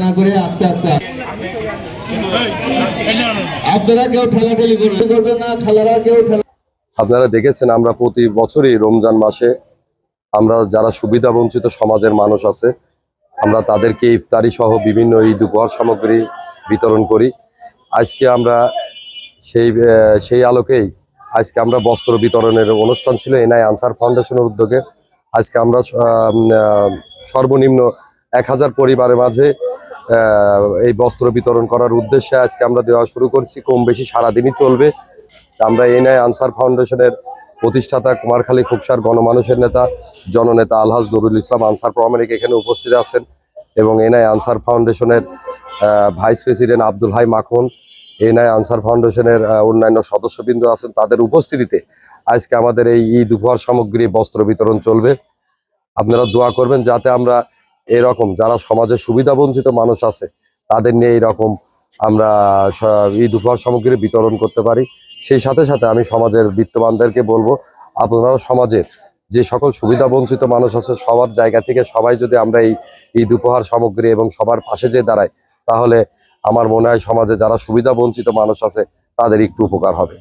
না করে আস্তে আস্তে আপনারা কেউ ঠেলাঠেলি করবেন না, খালারা কেউ ঠেলা। আপনারা দেখেছেন আমরা প্রতি বছরই রমজান মাসে আমরা যারা সুবিধা বঞ্চিত সমাজের মানুষ আছে আমরা তাদেরকে ইফতারি সহ বিভিন্ন ঈদ উপহার সামগ্রী বিতরণ করি। আজকে আমরা সেই আলোকেই আজকে আমরা বস্ত্র বিতরণের অনুষ্ঠান ছিল এনআই আনসার ফাউন্ডেশনের উদ্যোগে। আজকে আমরা সর্বনিম্ন 1000 পরিবারের মাঝে এই বস্ত্র বিতরণ করার উদ্দেশ্যে আজকে আমরা দেওয়া শুরু করছি। কম বেশি সারাদিনই চলবে। আমরা এনআই আনসার ফাউন্ডেশনের প্রতিষ্ঠাতা কুমারখালী খোকসার গণমানুষের নেতা জননেতা আলহাজ নুরুল ইসলাম আনসার প্রামাণিক এখানে উপস্থিত আছেন এবং এনআই আনসার ফাউন্ডেশনের ভাইস প্রেসিডেন্ট আব্দুল হাই মাখন, এনআই আনসার ফাউন্ডেশনের অন্যান্য সদস্যবৃন্দ আছেন। তাদের উপস্থিতিতে আজকে আমাদের এই ঈদ উপহার সামগ্রী বস্ত্র বিতরণ চলবে। আপনারা দোয়া করবেন যাতে আমরা এরকম যারা সমাজে সুবিধা বঞ্চিত মানুষ আছে তাদের নিয়ে এইরকম আমরা ঈদ উপহার সামগ্রী বিতরণ করতে পারি। সেই সাথে সাথে আমি সমাজের বিত্তবানদেরকে বলবো আপনারা সমাজের যে সকল সুবিধা বঞ্চিত মানুষ আছে সবার জায়গা থেকে সবাই যদি আমরা এই ঈদ উপহার সামগ্রী এবং সবার পাশে যে দাঁড়াই তাহলে আমার মনে হয় সমাজে যারা সুবিধা বঞ্চিত মানুষ আছে তাদের একটু উপকার হবে।